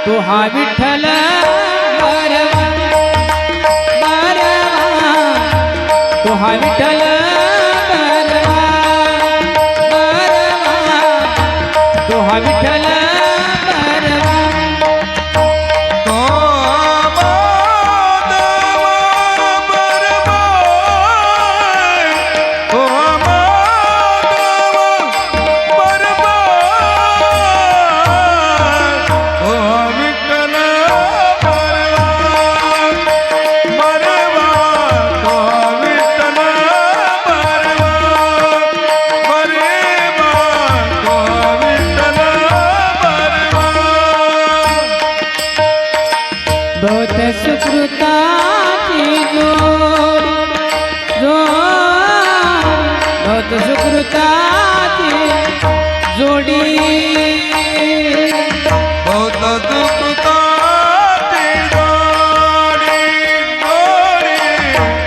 तो हा विठ्ठल बरवा बरवा दोहा विठ्ठल बरवा बरवा दोहा विठ्ठल बरवा बहुत सुकृताची जोडी बहुत सुकृताची जोडी बहुत सुकृताची जोडी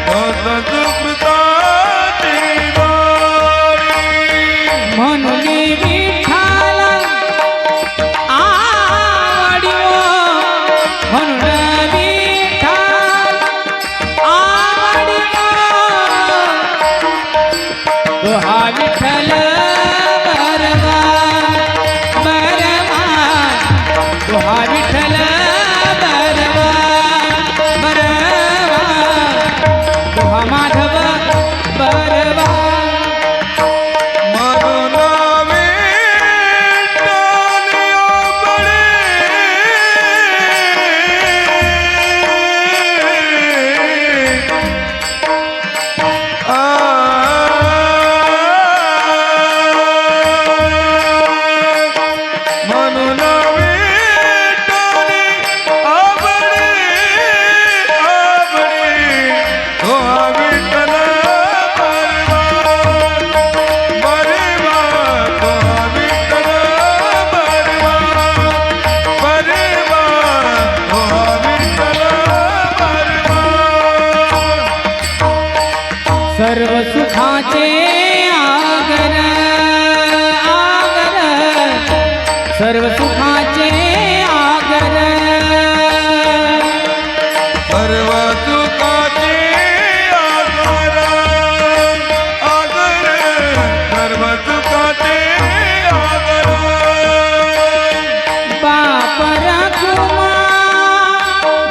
बहुत सुकृताची जोडी म्हणून विठ्ठला आवडीओ म्हणून दोहा विठ्ठल बरवा बरवा दोहा विठ्ठल बरवा बरवा दोहा माधव बरवा सर्व सुखाचे आगर आगर सर्व सुखाचे आगर सर्व सुखाचे आगर आगर सर्व सुखाचे आगर बाप रखुमा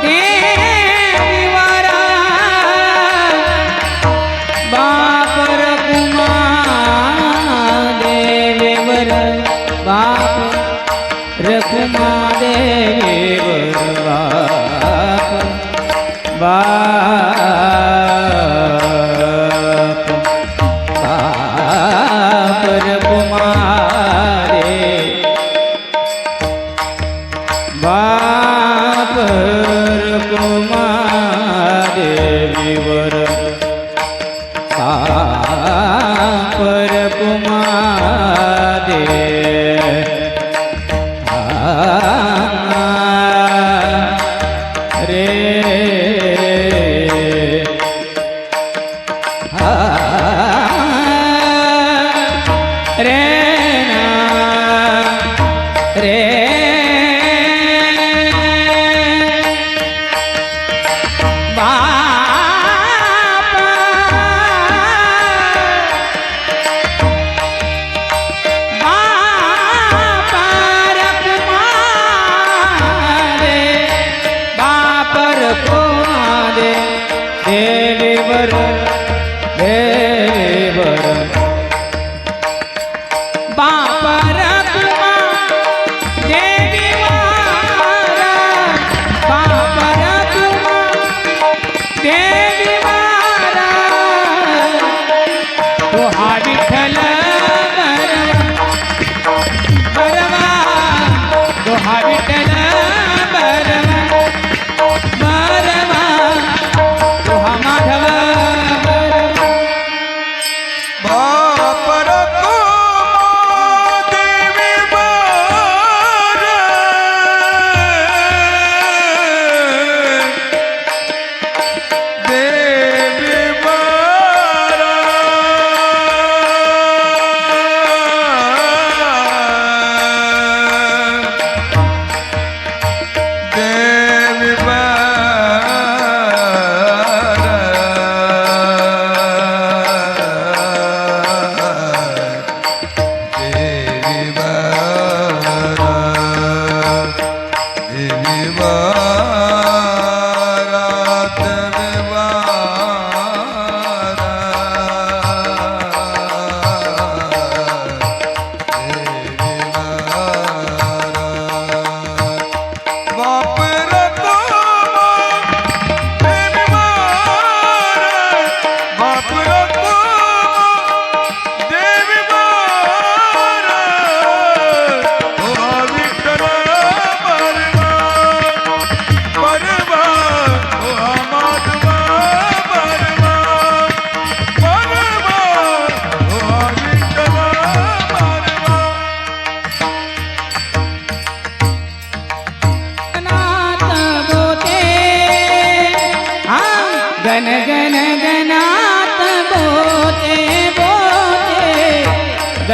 देवीवरा बाप रखुमा देवीवर बाप रखुमा देवीवर बाप बाप रखुमा दे बाप रखुमा देवीवर बाप रखुमा दे रे रे ना रे देवीवर देवीवर बाप रखुमा देवीवर बाप रखुमा देवीवर दोहा विठ्ठल बरवा दोहा विठ्ठल बरवा बरवा दोहा माधव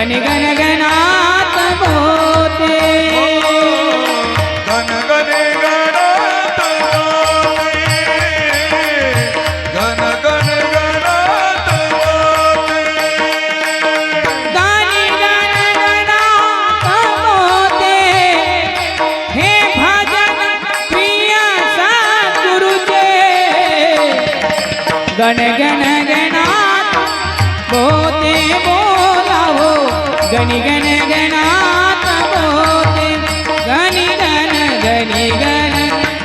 गण गण गणात बोते गण गण गणात बोते गण गण गणात बोते गाणी गण गणात बोते हे भजन प्रिय सद्गुरुचे गण गण गणात बोते बोलावो गणी गण गणात बोते गणी गण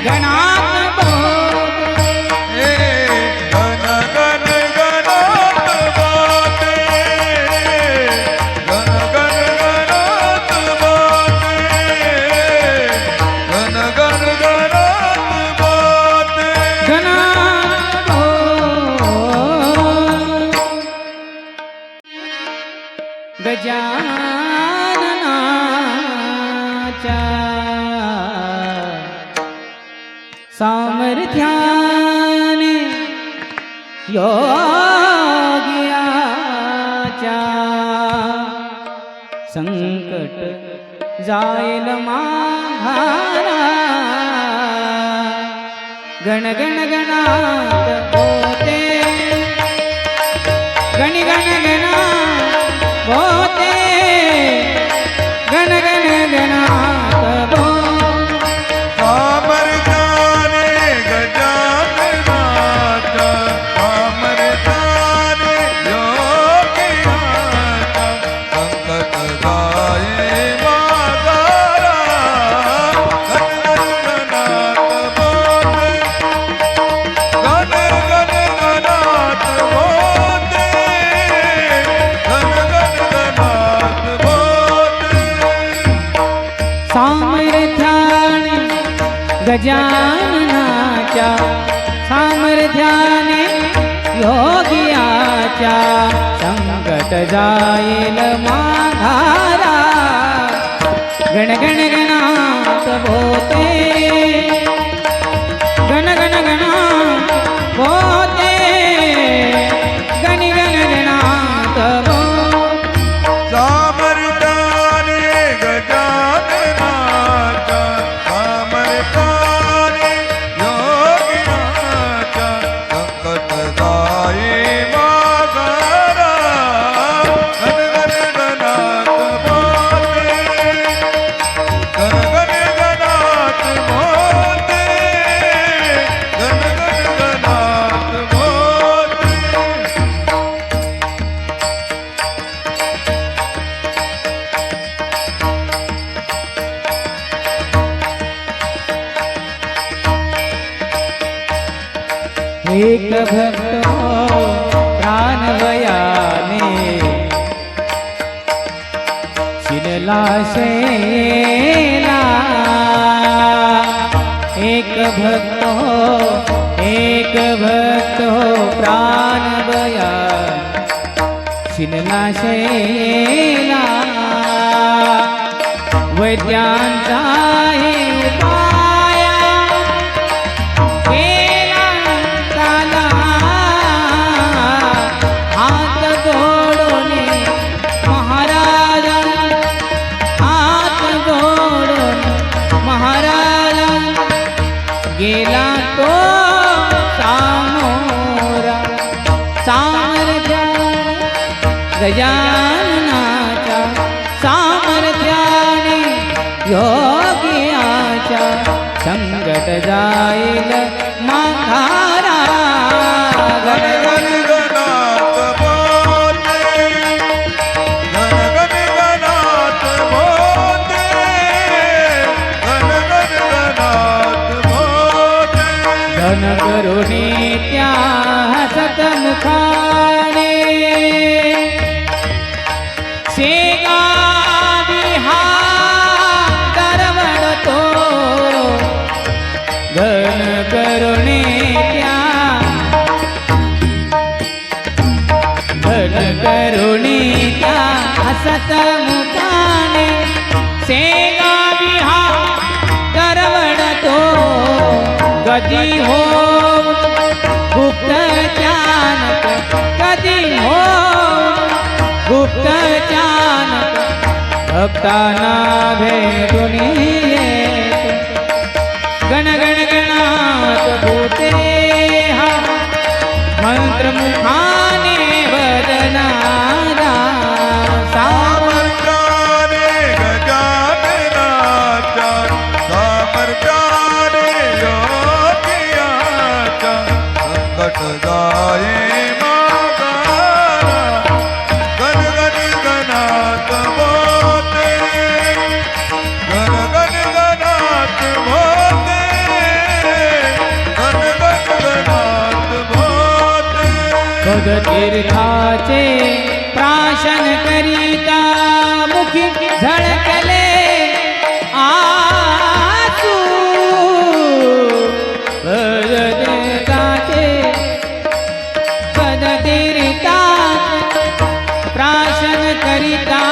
गणात बोते गण गण गणात बोते गण गण गणात बोते गण गण गणात बोते गणात गजाननाच्या सामर्थ्याने योगियाच्या संकट जाईल माघारा गण गण गणात होते गण गण गणात होते गण गण गणात बोते सामर्थ्याने गजाननाच्या सामर्थ्याने योगियाच्या संकट जाई माघारा गण गण गणात बोते गण गण गणात बोते गण गण गणात बोते सामर्थ्याने गजाननाच्या सामर्थ्याने योगियाच्या संकट जाईल माघारा गण गण गणात बोते गण गण गणात बोते गण गण गणात बोते सामर्थ्याने गजाननाच्या सामर्थ्याने योगियाच्या संकट जाई माघारा गण गण गणात बोते गण गण गणात बोते गण गण गणात बोते एक भक्त प्राणवयाने शिनला शैला एक भक्त प्राणवया शिनला शैला वैद्यांचा हे उपाया केला त्याला हात जोडोने महाराजा हात जोडोने महाराजा गेला तो सामोरा सामर्थ्याने गजाननाच्या सामर्थ्याने योगियाच्या संकट जाईल माघारा गण गण गणात बोते गण गण गणात बोते गण गण गणात बोते धन करुणी त्या सतमुखाने शेगावी हा दरवडतो धन करुणी त्या धन करुणी त्या सतमुखाने शेगावी हा दरवडतो कधी हो गुप्त चानक कधी हो गुप्त चानक भक्तांना भेटून येतो गण गण गणात भूते हा मंत्र मुखाने वदनारा सामर्थ्याने गजाननाच्या सामर्थ्याने योगियाच्या संकट जाये मागारा गण गण गणात भोते गण गण गणात भोते गण गण गणात भोते पद तीर्थाचे प्राशन करिता मुखी झळकले आसू पद तीर्थाचे प्राशन करिता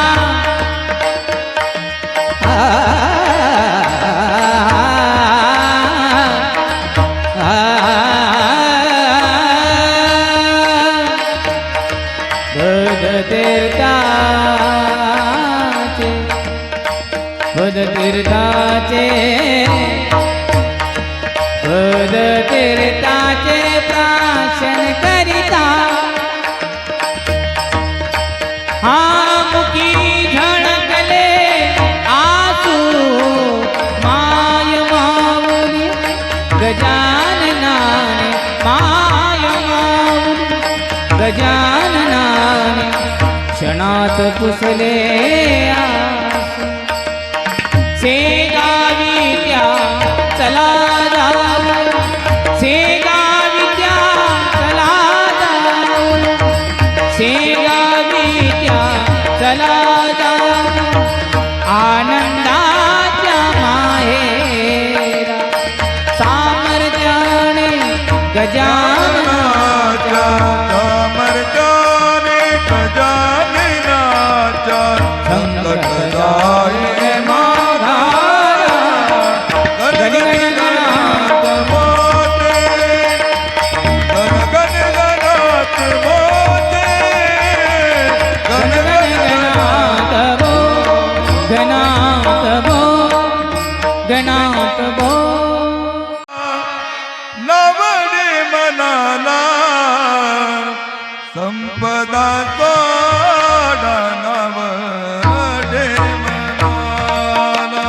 पद तीर्थाचे प्राशन करिता हा मुखी झळकले आसू माय माऊली गजाननाने माय माऊली गजाननाने क्षणात पुसले आसू शेगावी त्या चला जाऊ शेगावी त्या चला जाऊ शेगावी त्या चला जाऊ आनंदाच्या माहेरा सामर्थ्याने गजाननाच्या सामर्थ्याने गजाननाच्या संकट जाये माघारा गण गण गणात भोते गण गण गणात भोते गण गण गणात भो गणात भो नवडे मनाला संपदा तोडा नवडे मनाला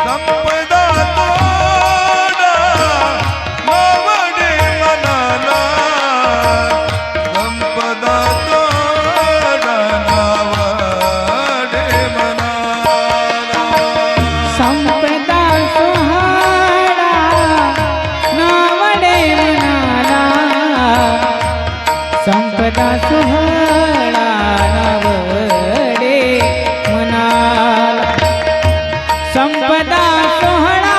संपदा तोडा नवडे मनाला संपदा तोडा नवडे मनाला संपदा सोहळा नावडे मनाला संपदा सोहळा नावडे मनाला संपदा सोहळा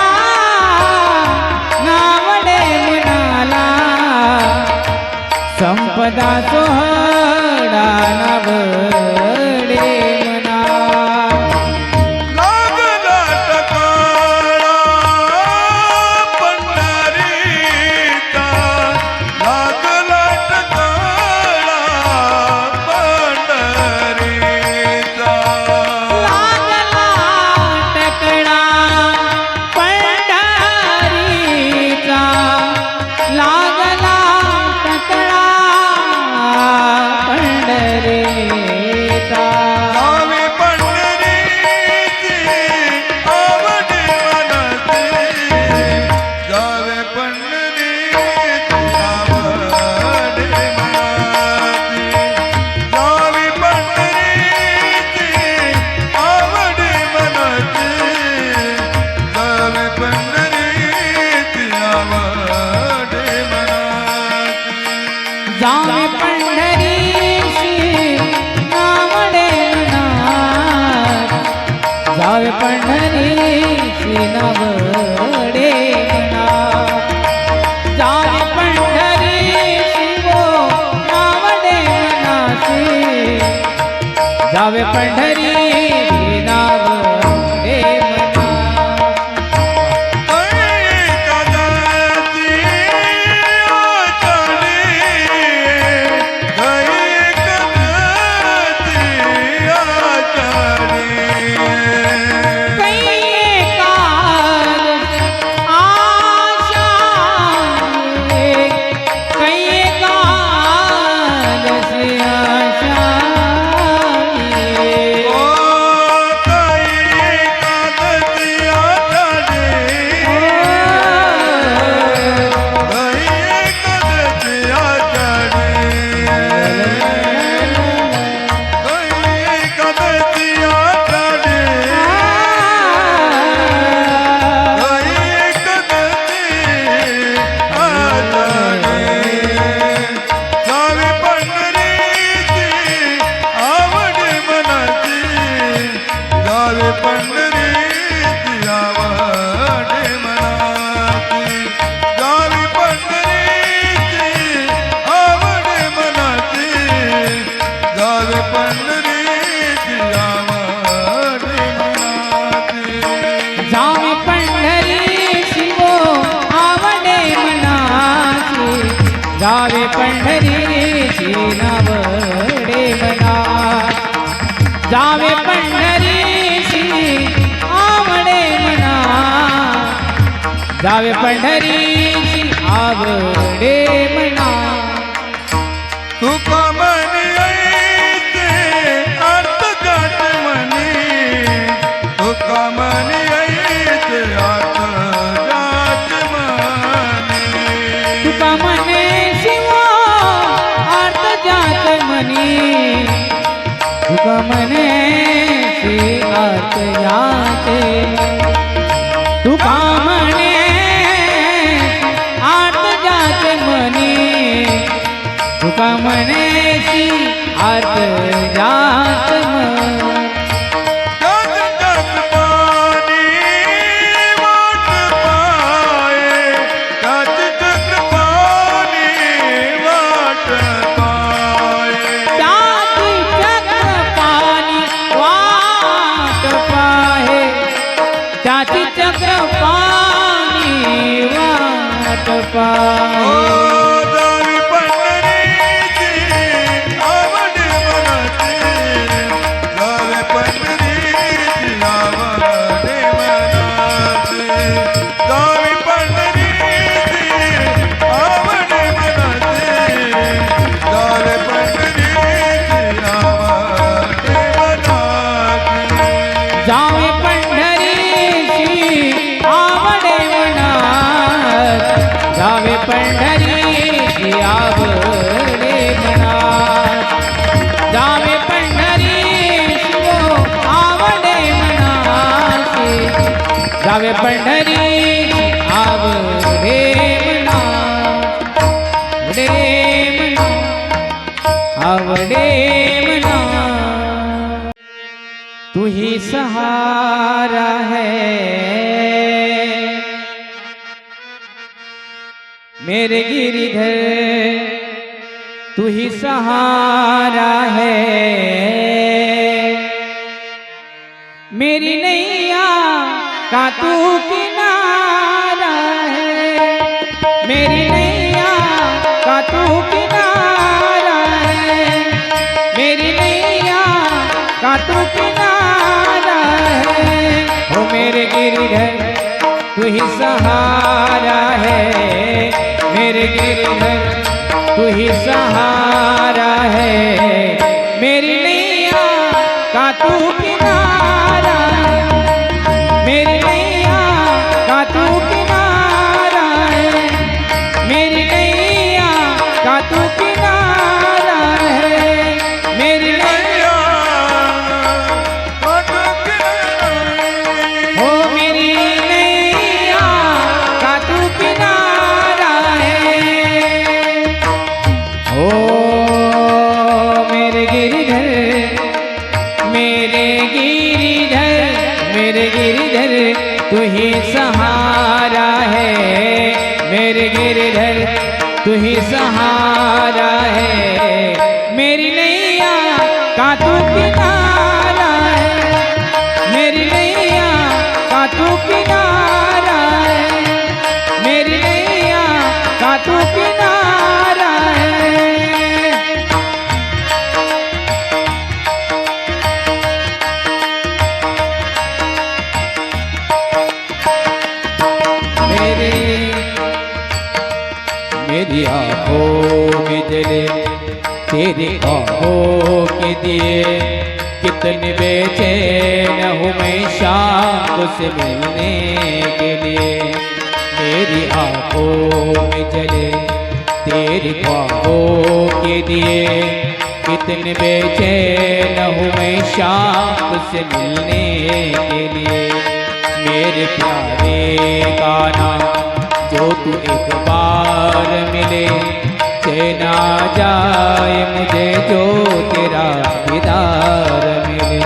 नावडे मनाला संपदा सोहळा नावडे मनाला लागला टकाळा पंढरीचा लागला टकाळा पंढरीचा लागला टकडा पंढरीचा लागला टकडा पंढरीचा गावी पंढरीची आवडी मनाची गावे पंढरीची आवडी मनाची गावी पंढरीची आवडी मनाची गावे पंढरीची आवडी मनाची जावे पंढरीशी नावडे मनात जावे पंढरीशी नावडे मनात जावे पंढरीशी वो नावडे मनासी जावे पंढरीशी नावडे मनासी गई कदाची आचारी जावे पंढरीशी आवडे मना तुका म्हणे ऐसे अर्थ जात म्हणे तुका म्हणे ऐसे अर्थ जात म्हणे तुका म्हणे शिवा अर्थ जात म्हणे तुका म्हणे श्री अर्थ जाते तुका म्हणे अर्थ जात म्हणे तुका म्हणे श्री अर्थ जात म्हणे जग जग पाणी वाट पाये जग जग पाणी वाट पाये त्याची चक्र पाणी वाट पाहे त्याची चक्र पाणी वाट पाहे ओ जावी पंढरीची आवड मनाची जावे पंढरीची आवड मनाची जावी पंढरीची आवड मनाची जावे पंढरीची आवड मनाची जावे पंढरीची आवडे मनात जावे पंढरीची आवडे मनात जावे पंढरीची आवडे मनात जावे पंढरीची आवडे मनात आवडे मनात तू ही सहारा है मेरे गिरिधर तू ही सहारा है मेरी नैया का तू किनारा है मेरी नैया का तू किनारा है मेरी नैया का तू किनारा है ओ मेरे गिरिधर तू ही सहारा है मेरे गिरिधर तू ही सहारा है मेरी नैया का तू किनारा है मेरी नैया का तू किनारा है मेरी नैया का तू किनारा है मेरी नैया ओ मेरी नैया का तू किनारा है ओ मेरे गिरिधर मेरे गिरिधर तू ही सहारा है मेरे गिरिधर तू ही सहारा है मेरी नैया का तू किनारा है मेरी नैया का तू किनारा है मेरी नैया का तू किनारा है मेरी आँखों में जले तेरी आँखों के दिए कितने बेचैन हूँ मैं शाम तुझसे मिलने के लिए मेरी आँखों में जले तेरी ख्वाबों के दिए कितने बेचैन हूँ मैं शाम तुझसे मिलने के लिए मेरे प्यारे गाना जो तू एक बार मिले चैन आ जाए मुझे जो तेरा दीदार मिले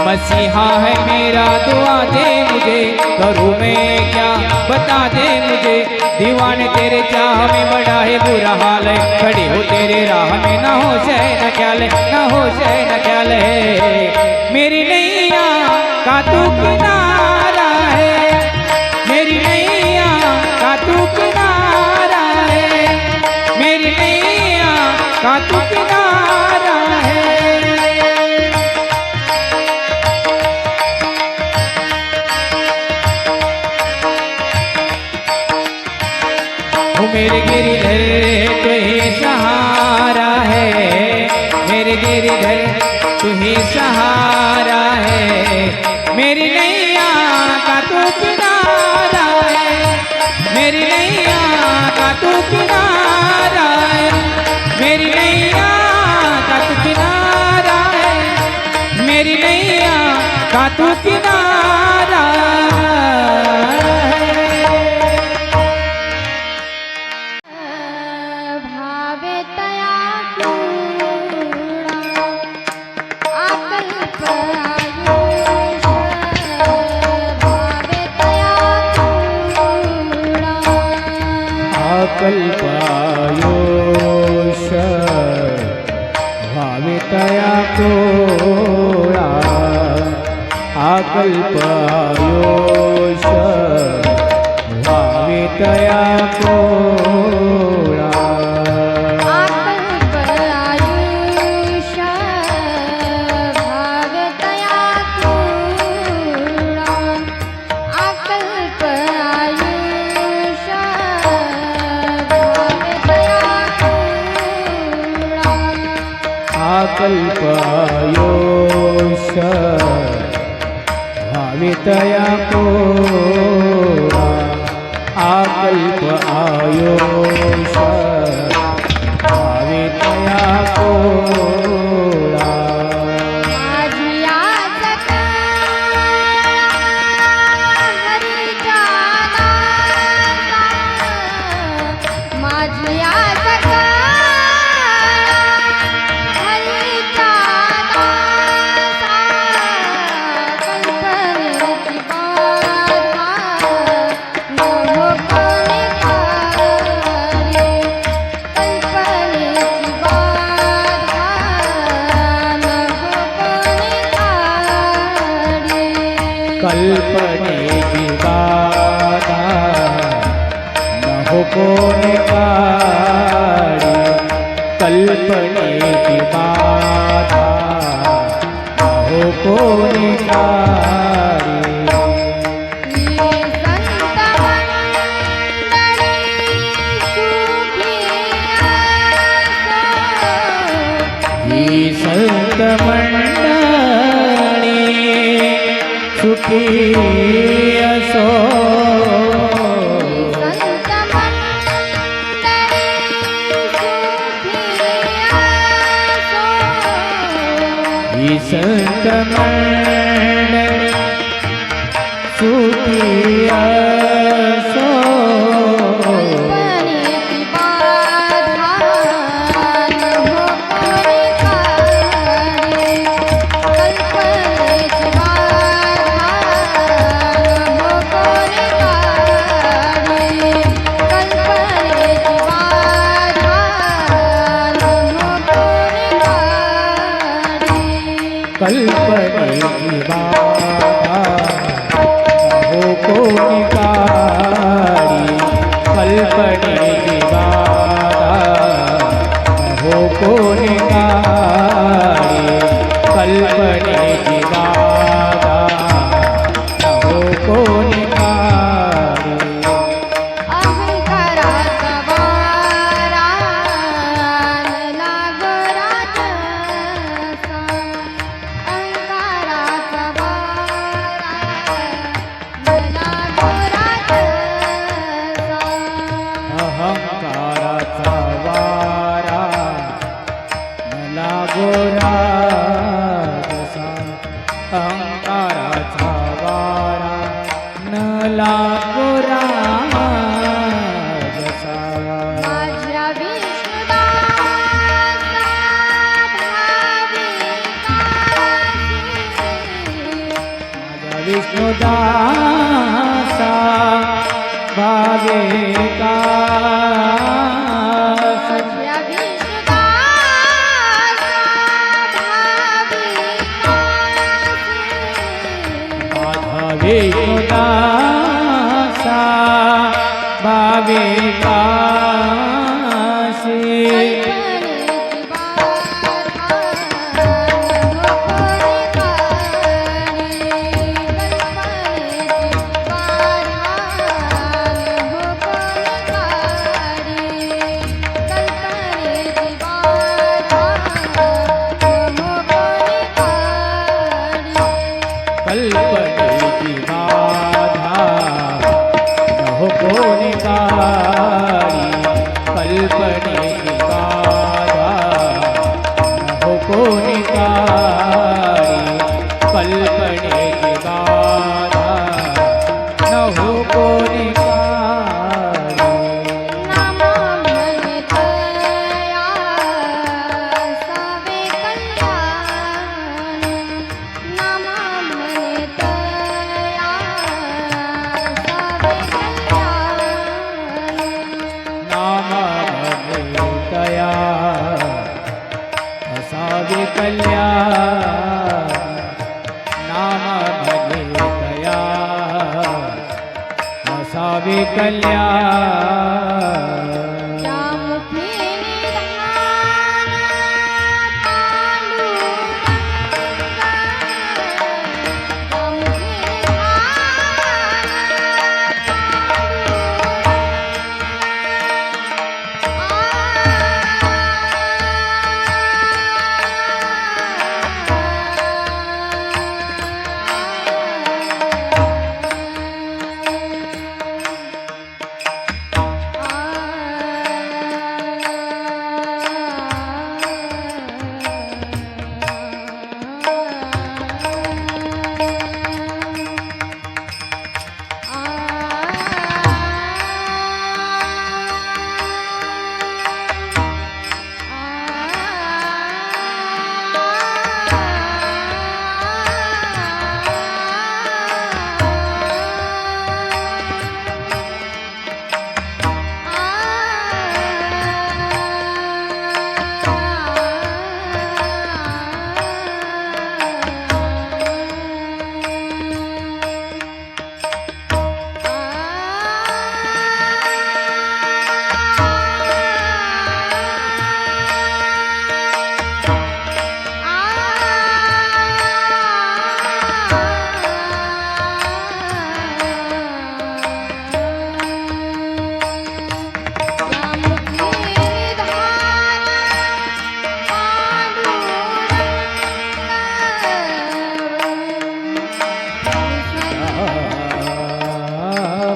मसीहा है मेरा दुआ दे मुझे करूँ मैं क्या बता दे मुझे दीवाने तेरे चाह में बड़ा है बुरा हाल है खड़ी हो तेरे राह में ना हो शय न ख्याल ना हो शय न ख्याल है मेरी नैया का तू किनारा है मेरी नैया का तू किनारा है मेरी नैया का तू किनारा है मेरे गिरिधर तू ही सहारा है, मेरे गिरिधर तू ही सहारा है, मेरी नैया का तू किनारा है, मेरी नैया का तू किनारा है, मेरी नैया का तू किनारा है, मेरी नैया का तू किनारा है। भावे तया क्रूरा आकल्प आयुष भावे तया क्रूरा अकल्पायुष भावितया क्रूरा अकल्पायुष भावितया क्रूरा आकल्प आयुष भावे तया क्रूरा आकल्प आयुष भावे तया क्रूरा अकल्पायुष भावितया क्रूरा अकल्प आयुष भावितया क्रूरा माझी आज हरीच्या नावाचा माझी आज हरीच्या नावाचा कल्पनेची बाधा न हो कोणी करे कल्पनेची बाधा न हो कोणी काढे कल्पनेची बाधा न हो कोणी काढी कल्पनेची बाधा न हो कोणी काढी ही संत मंडळी ही सुखी संत असो मंडळी संत मंडळी सुखी असो ही संत मंडळी सुखी असो कल्पनेची बाधा न हो कोणी काढे कल्पनेची बाधा न हो कोणी काढे कल्पनेची बाधा न हो कोणी काढे कल्पनेची बाधा हो कोणी काढी कल्पनेची बाधा हो कोणी काढी कल्पनेची बाधा हो कोणी काढी अहंकाराचा वारा न लागो राजसा अहंकाराचा वारा न लागो राजसा अहंकाराचा वारा न लागो राजसा अहंकाराचा वारा न लागो राजसा माझ्या विष्णुदासा माझा विष्णुदासा भाविका माझ्या विष्णुदासा माझा विष्णुदासा भाविकाशी कल्पनेची बाधा न हो कोणी काढे कल्पनेची बाधा न हो कोणी काढे कोणी कारी कल्पनेची बाधा न हो कोणी कारी नाम म्हणतया सावे कल्याण नाम म्हणतया सावे कल्याण नाम तया असावे कल्याण नाम तया असावे कल्याण त्यामुखी निधान पांडुरंग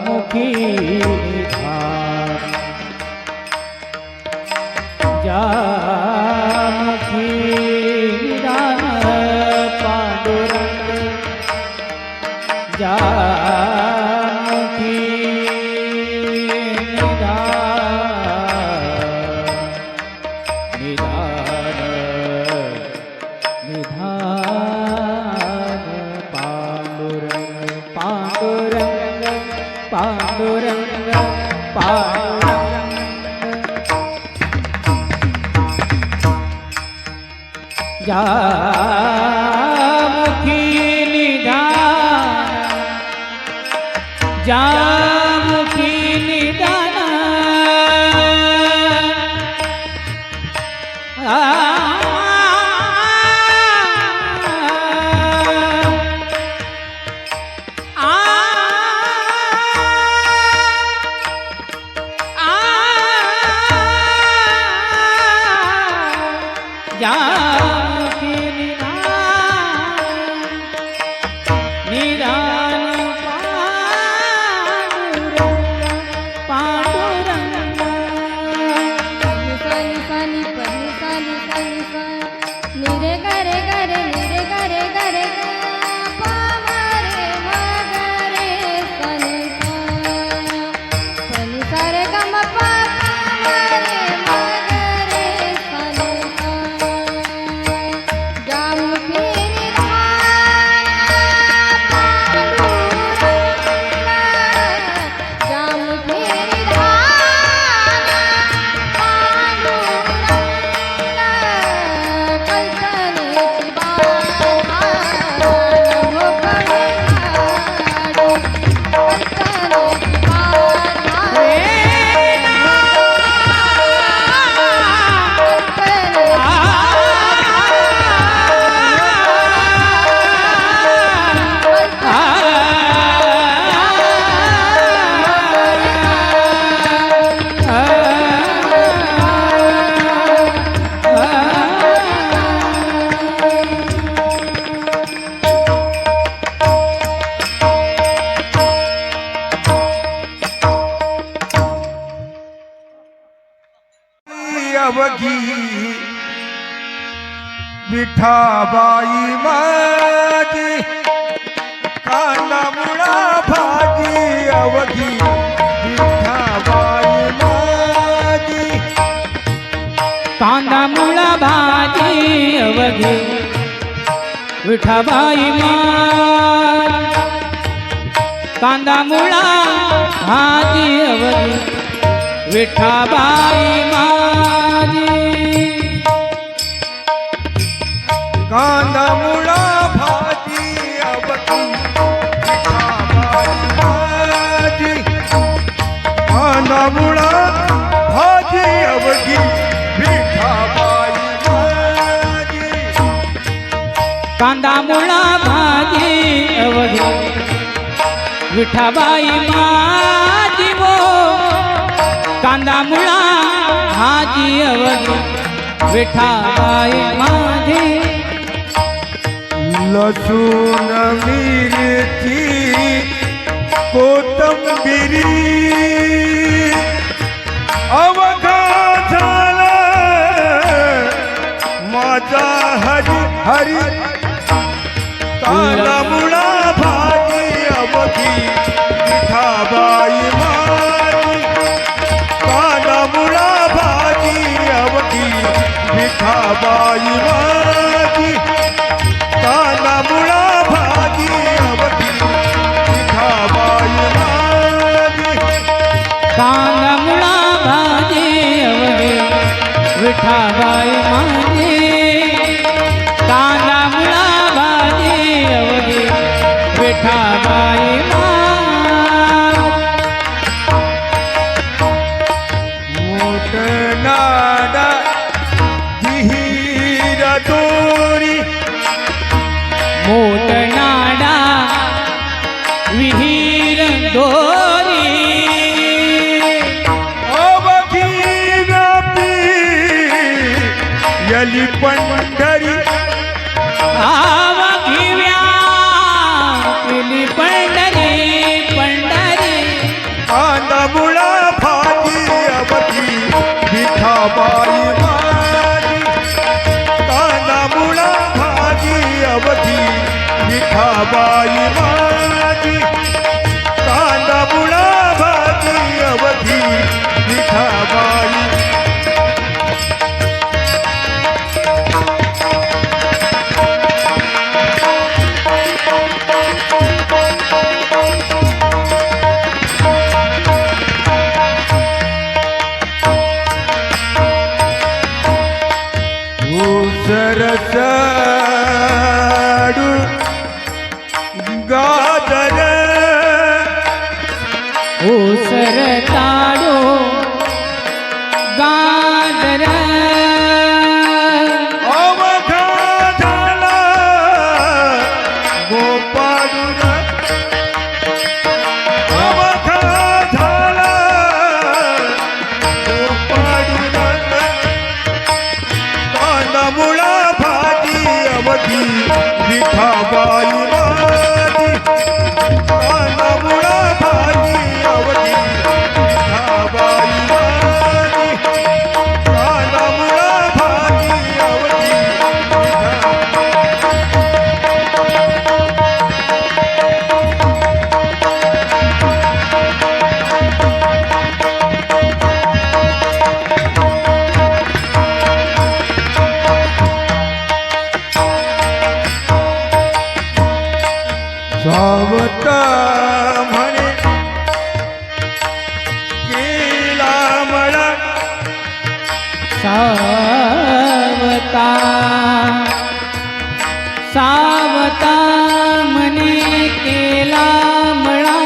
मुखी निधान जामुखी निधान पांडुरंग जामुखी निधान निधान निधान पांडुरंग पांडुरंग पांडुरंग पांडुरंग जामुखी निधान जामुखी निधान जामुखी निधान पांडुरंग निसानी सानी पनी सानी सानी सा निरे गरे गरे निरे गरे गरे गा पामरे मगरे सनी सा पनी सारे गम पा पामरे मगरे सनी सा जामुखी निधान पांडुरंग जामुखी निधान पांडुरंग कल्पनेची बाधा हो कळे नाडू कल्पनेची बाधा अवघी विठाबाई माझी कांदा मुळा भाजी अवघी विठाबाई माझी कांदा मुळा भाजी अवघी विठाबाई माझी कांदा मुळा भाजी अवघी विठाबाई माझी कांदा मुळा भाजी अवघी विठाबाई माझी कांदा मुळा भाजी अवघी विठाबाई माझी कांदा मुळा भाजी अवघी विठाबाई माझी वो कांदा मुळा भाजी अवघी विठाबाई माझी लसूण मिरची कोथिंबिरी अवघा झाला माझा हरी हरी कांदा मुळा भाजी अवघी विठाबाई माझी कांदा मुळा भाजी अवघी विठाबाई माझी कांदा मुळा भाजी अवघी विठाबाई माझी कांदा मुळा भाजी अवघी विठाबाई माझी कांदा मुळा भाजी अवघी विठाबाई मोठनाडा विहीर दोरी मोठनाडा विहीर दोरी अवघी व्यापी यली पंढरी आवघी व्यापिली पंढरी पंढरी कांदा मुळा भाजी अवघी विठाबाई माझी कांदा मुळा भाजी अवघी विठाबाई माझी कांदा मुळा भाजी अवघी विठाबाई सरसाडू गाजर ओसर ताडो गाजर अवघा झाला गोपाळून अवघा झाला गोपाळून कांदा मुळा भाजी अवघी विठाबाई माझी कांदा मुळा भाजी अवघी विठाबाई माझी कांदा मुळा भाजी अवघी सावत म्हणे केला मला सावता सावता मने केला मळा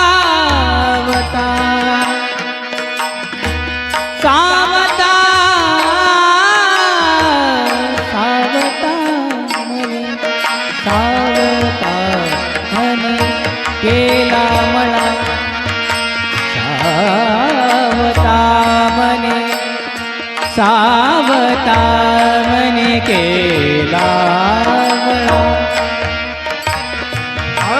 सावता सावता सावता मने सावता मने केला मळा सावता मने सावता मने केला मळा आ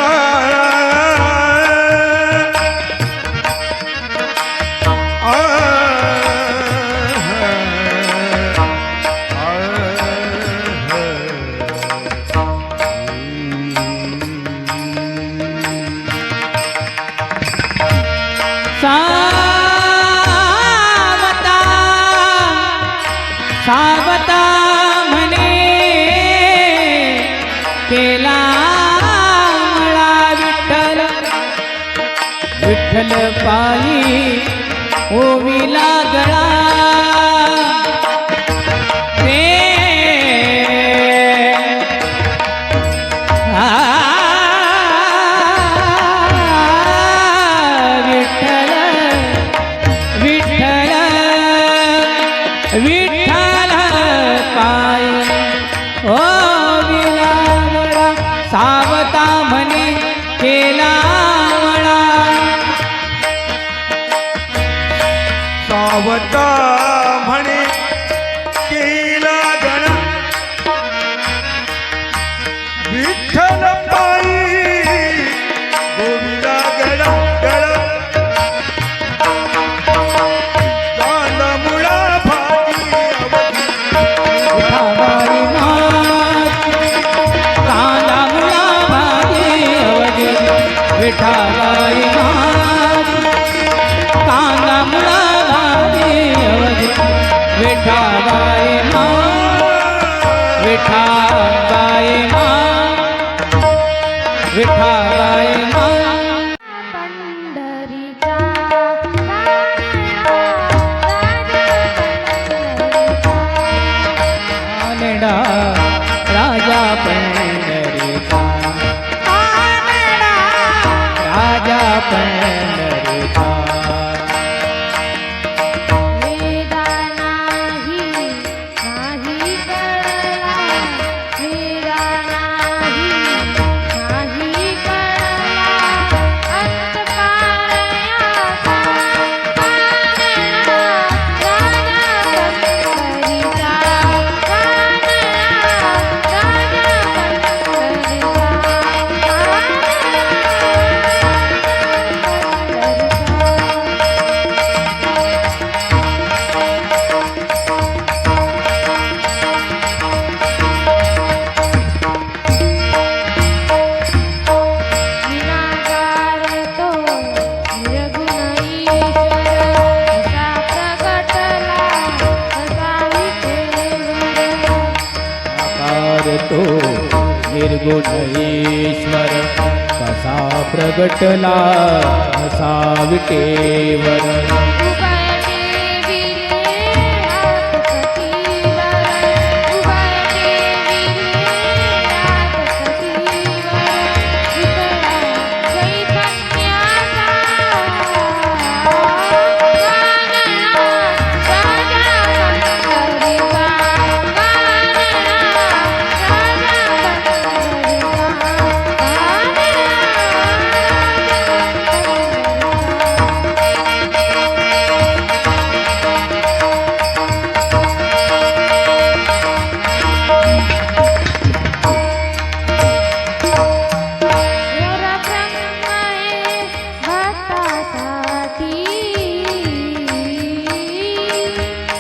विठ्ठल पायी ओविला गळा रे विठ्ठल विठ्ठल विठ्ठल पायी ओविला गळा सावता म्हणे केला मळा सावता म्हणे केला गणा विठ्ठल पायी गोविंदा गडा गडा कांदा मुळा भाजी अवधी विठाबाई मात कांदा मुळा भाजी अवधी विठाबाई मात कांदा मुळा भाजी अवधी विठाबाई मात विठाबाई मात विठाबाई मात पंढरीचा कानडा राजा पंढरीचा राजा पंढरीचा वेदा नाही नाही कळला वेदा नाही कळला अंतकाळयाचा कानडा राजा पंढरीचा निराकार तो निर्गुण ईश्वर असा प्रगटला असा विठ्ठल आकार तो निर्गुण ईश्वर कसा प्रगटला असा विटेवर उभय देविले आतपतीवर उभय देविले आतपतीवर विठ्ठला चैतन्याचा कानडा राजा पंढरीचा कानडा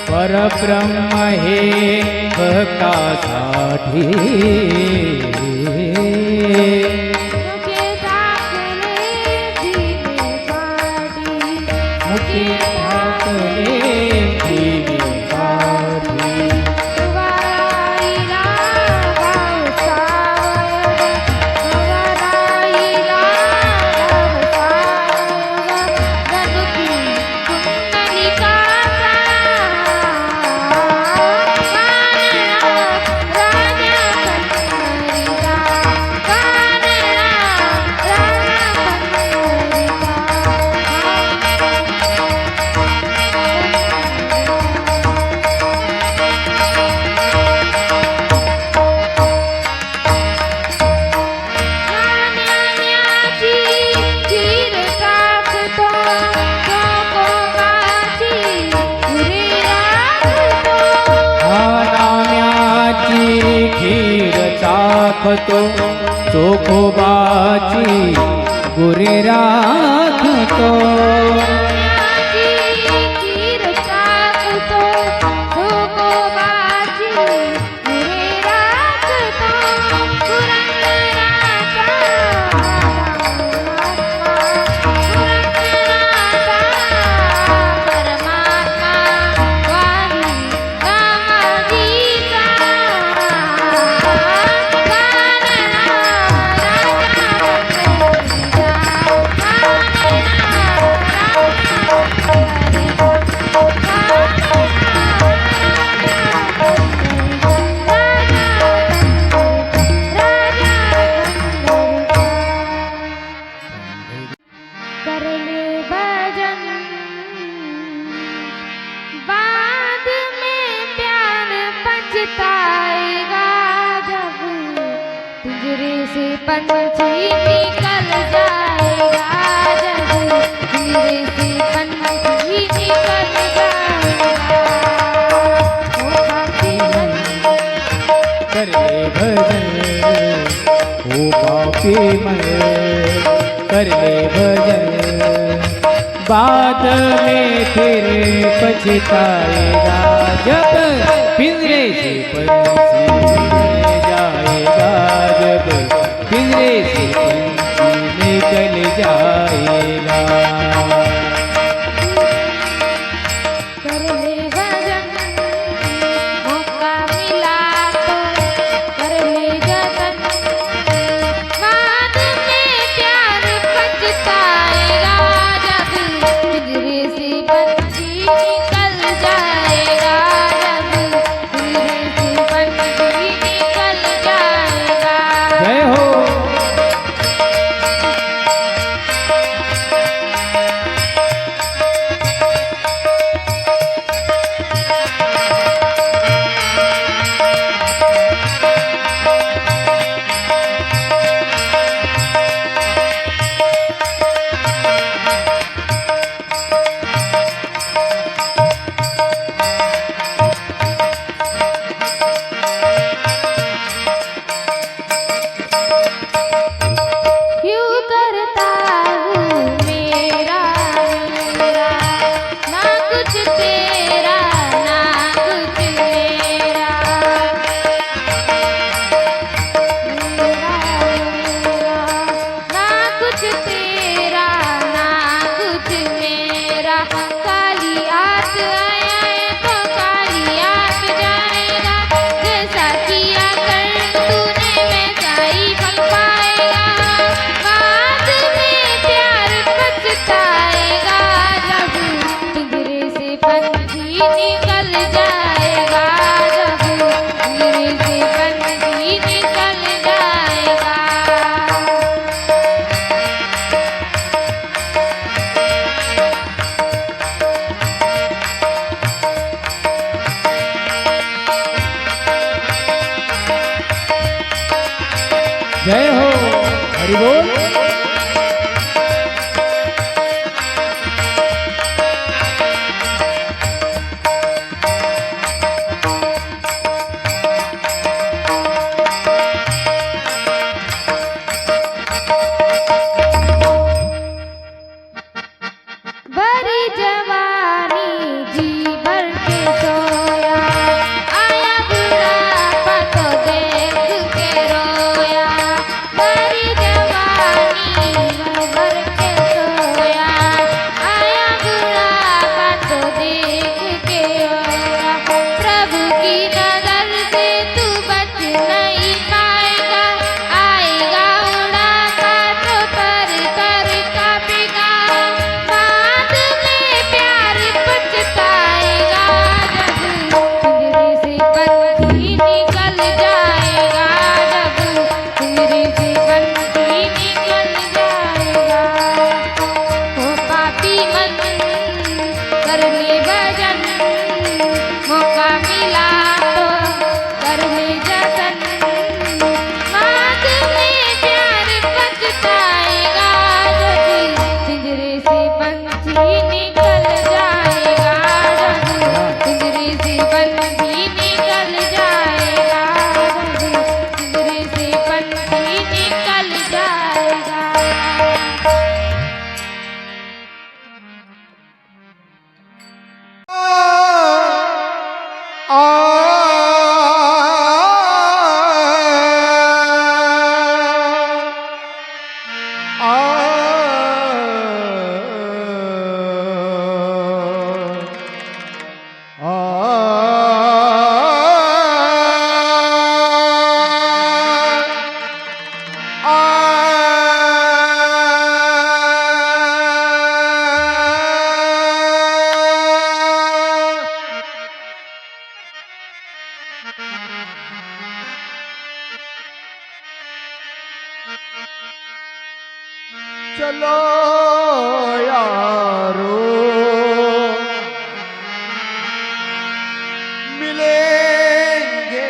परब्रह्म हे भक्तासाठी मुखे दाखले दिवे पाटी मुखे ठाकले दिवे काठी उवाराईला गाव सावयव उवाराईला गाव सावयव गणुती कुंडलिकाचा कानडा राजा पंढरीचा कानडा राजा नाण्याची खीर टाकतो गोकोबाची पुरी राखतो नाम्याची खीर चाखतो चोखोबाची गुरे राखतो नाण्याची खीर टाकतो गोकोबाची पुरी राखतो पुरंदराचा परमात्मा वारी कामाजीचा कानडा राजा पंढरीचा कानडा पछताएगा जब पिंजरे से पंछी निकल जाएगा, जब पिंजरे से पंछी निकल जाएगा। ओ काफी मन कर ले भजन ओ पापी मन, कर ले भजन बाद में फिर पछताएगा, जब पिंजरे से पंछी निकल जाएगा, जब पिंजरे से पंछी निकल जाएगा। कर ले भजन, मौका मिला तो कर ले जतन, बाद में प्यार पछताएगा, जब पिंजरे से पंछी निकल जाएगा, जब पिंजरे से पंछी निकल जाएगा। जय हो। क्यों करता हूँ मेरा मेरा, ना कुछ तेरा ना कुछ मेरा, मेरा मेरा, ना कुछ तेरा ना कुछ मेरा। काली आत आया है तो काली आत जाएगा, जैसा किया कर तूने वैसा ही पल पाएगा, बाद में प्यार पछताएगा, जब पिंजरे से पंछी निकल जाएगा, जब पिंजरे से पंछी निकल जाएगा। जय हो। हरि बोल। भरी जवानी जी भर के सोया, आया बुढ़ापा तो देख के रोया। भरी जवानी जी भर के सोया, आया बुढ़ापा तो देख के रोया। प्रभु की नजर से तू बच नहीं पाएगा, आएगा बुढ़ापा तो तर कर कांपेगा, बाद में प्यार पछताएगा, जब पिंजरे से पंछी निकल जाएगा, जब पिंजरे से पंछी निकल जाएगा। ओ पापी मन कर ले भजन, मौका मिला तो कर ले जतन, बाद में प्यार पछताएगा, जब पिंजरे से पंछी निकल जाएगा, जब पिंजरे से पंछी निकल जाएगा, जब पिंजरे से पंछी निकल जाएगा। चलो यारो मिलेंगे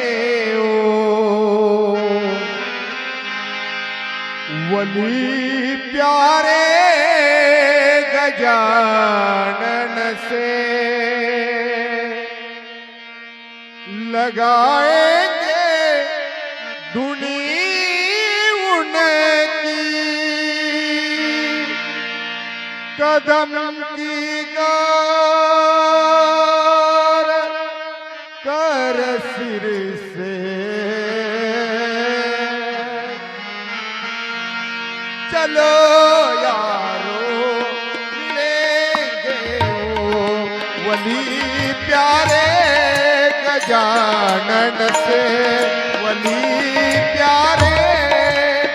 वली प्यारे गजानन से लगाएंगे धुनी उनकी कदम की गार कर सिर से चलो यारो मिलेंगे वो वली प्यारे गजानन से वली प्यारे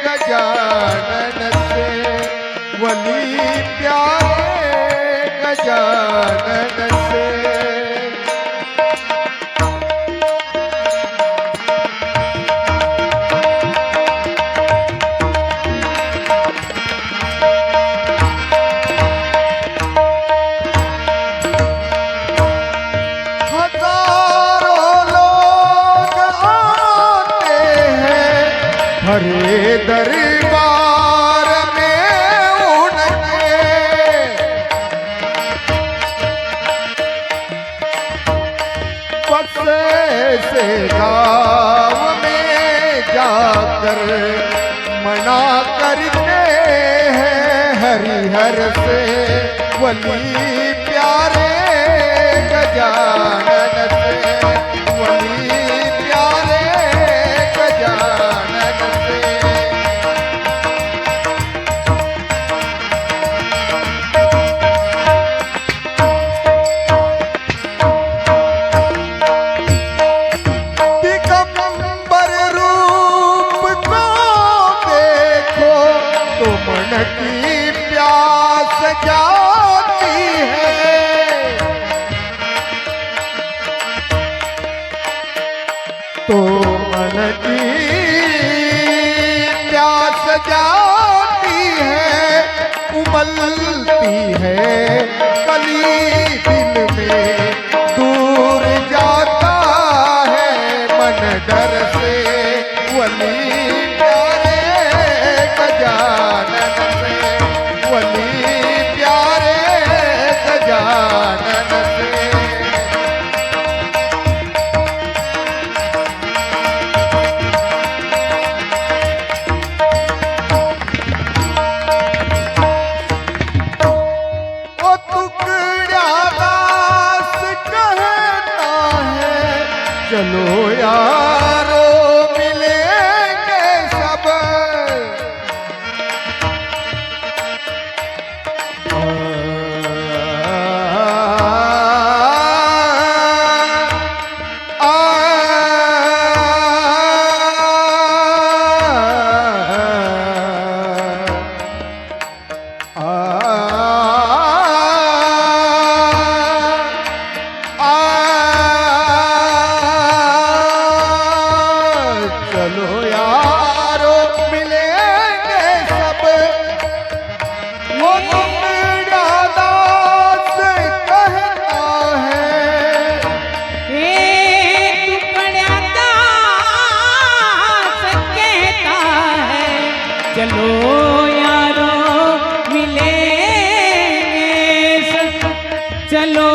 गजानन से वली प्यारे गजानन से हरे दरबार में उनके बसे से गाँव में जाकर मना करते हैं हरिहर से वली प्यारे गजानन से वली प्यारे गजानन से दिगंबर रूप को देखो तो मन की प्यास जाती है तो मन की प्यास जाती है उमलती है कली दिल में दूर जाता है मन डर से वली प्यारे गजानन से वली प्यारे गजानन से चलो यारो मिलेंगे सब चलो यारो मिलेंगे सब वो दास कहता है टुकड़ा दास कहता है चलो यारो मिलेंगे सब चलो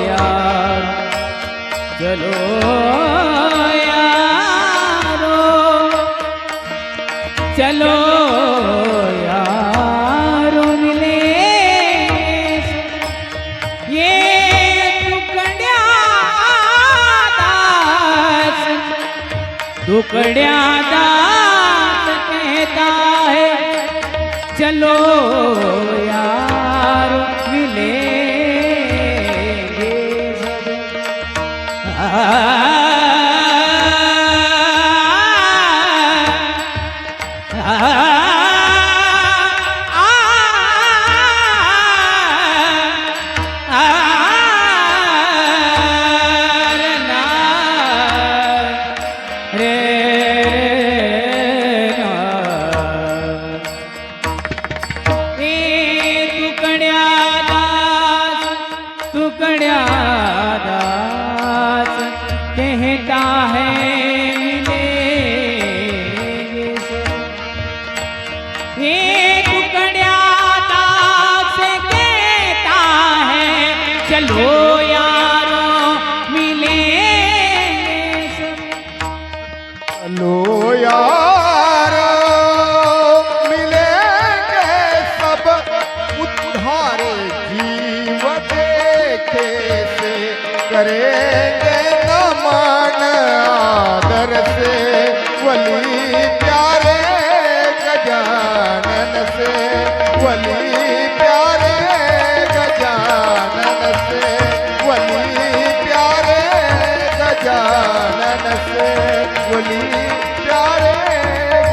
यार चलो चलो यारो मिलेंगे ये टुकड़ा दास कहता है चलो यारो मिलेंगे टुकड़ा दास कहता है मिलेंगे सब चलो यारो मिलेंगे सब। लो यारो मिलेंगे सब उद्धारे जीव देखे से करेंगे नमन आदर से वली प्यारे गजानन से वली प्यारे गजानन से वली प्यारे गजानन से वली प्यारे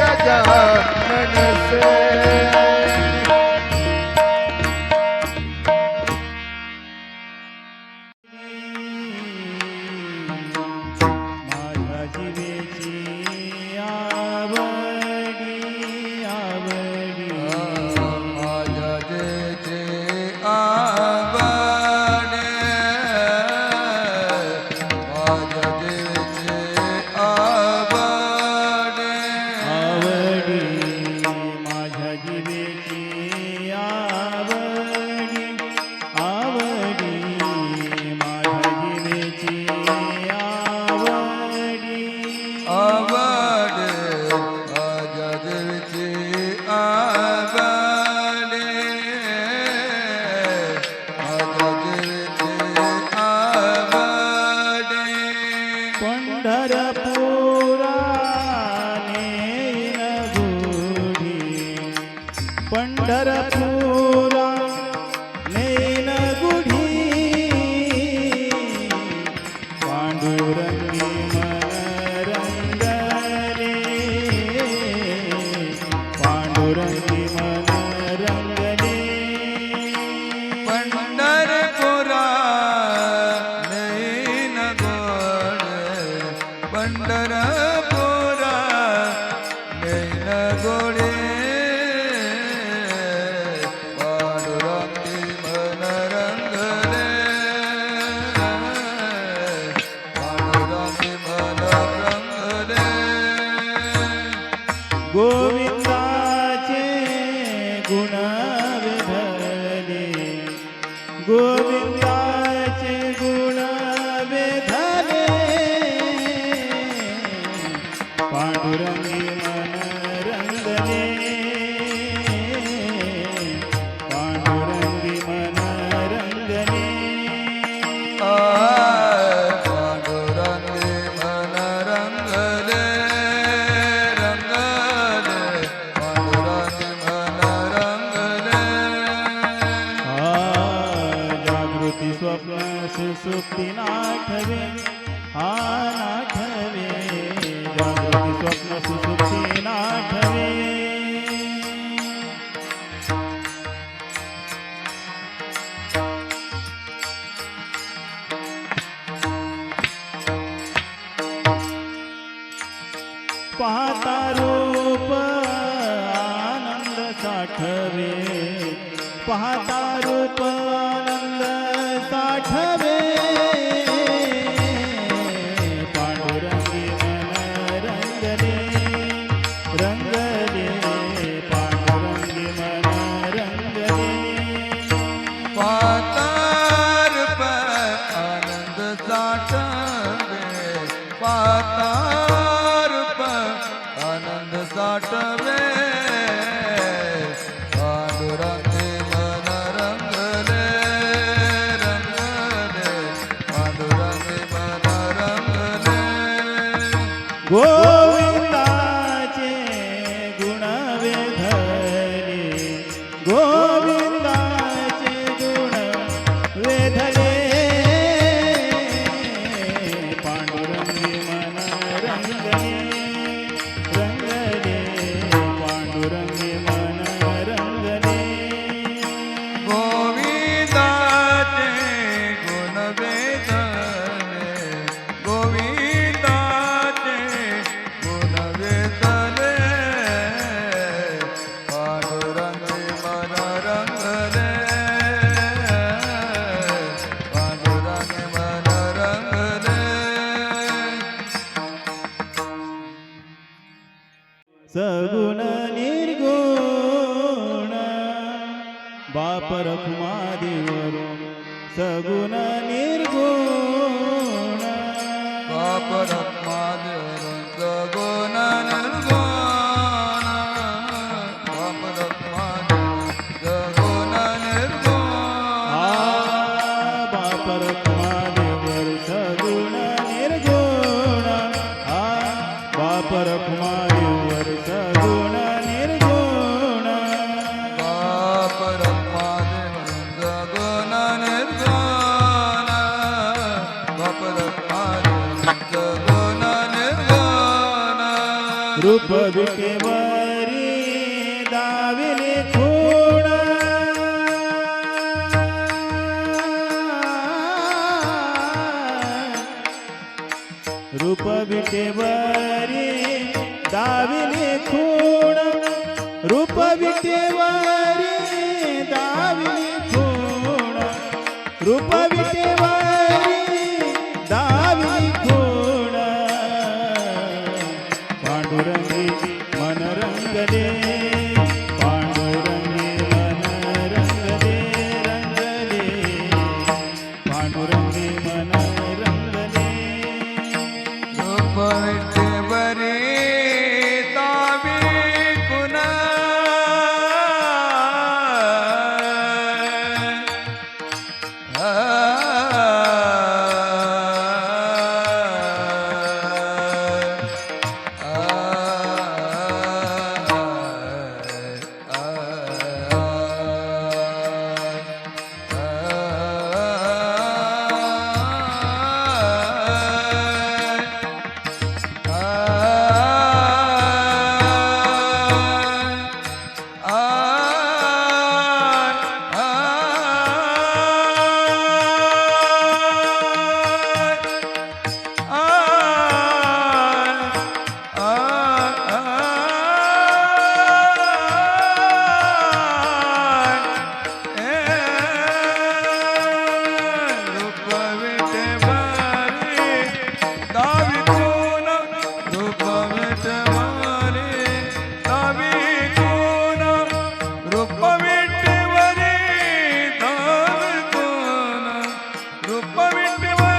गजानन से। माझ्या जीवेची आवडी आवडी माझ्या जेचे आवडे माझ्या जेचे आवडे आवडी माझ्या जीवेची आवडी आवडी माझ्या जीवेची आवडी आवड माझ्या जेचे आवडे माझ्या जेचे आवडे पंढरपुरा नेन गुढी पंढरपुरा नेन गुढी पांडुरंगी मन रंगले पांडुरंगी मन रंगले पंढरपुरा नैन गोड पंढरपुरा नैन गोडे पांडुरंगी मन रंगले पांडुरंगी मन रंगले गोविंदाचे गुण वेधले गोविंदाचे गुण वेधले पांडुरंगी मन रंगले पांडुरंगी मन रंगले पांडुरंगी मन रंगले रंगले पांडुरंगी मन रंगले जागृती स्वप्न सुसुप्ती नाठवे हा नाठवे जागृती स्वप्न सुसुप्ती नाठवे पाहता रूप आनंद साठवे पाहता रूप आनंद साठवे पांडुरंगी मन रंगले रंगले पांडुरंगी मन रंगले पातार आनंद साठवे पातार आनंद साठवे पांडुरंगी मन रंगले रंगले पांडुरंगी मन रंगले गोविंदाचे गुण वेधले गोविंदाचे गुण वेधले पांडुरंगी मन रंगले रंगले पांडुरंगी मन रंगले गोविंदाचे गुण वेधले गोविंदाचे निर्गुण बाप रत्मादेव रंग गुण निर्गुण बाप रत्मादेव रंग गुण निर्गुण बाप रखुमादेवर सगुण निर्गुण बाप रखुमादेवर सगुण निर्गुण बाप रत्मादेव रंग गुण निर्गुण बाप रत्मादेव रंग गुण निर्गुण रूप विटेवरी दाविले खूण रूप विटेवरी दाविले खूण रूप विटेवरी दाविले खूण रूप विटेवरी दाविले खूण पांडुरंगी मन रंगले पांडुरंगी मन रंगले रंगले पांडुरंगी मन रंगले रूप विटेवरी दावी गुण रूप विटेवरी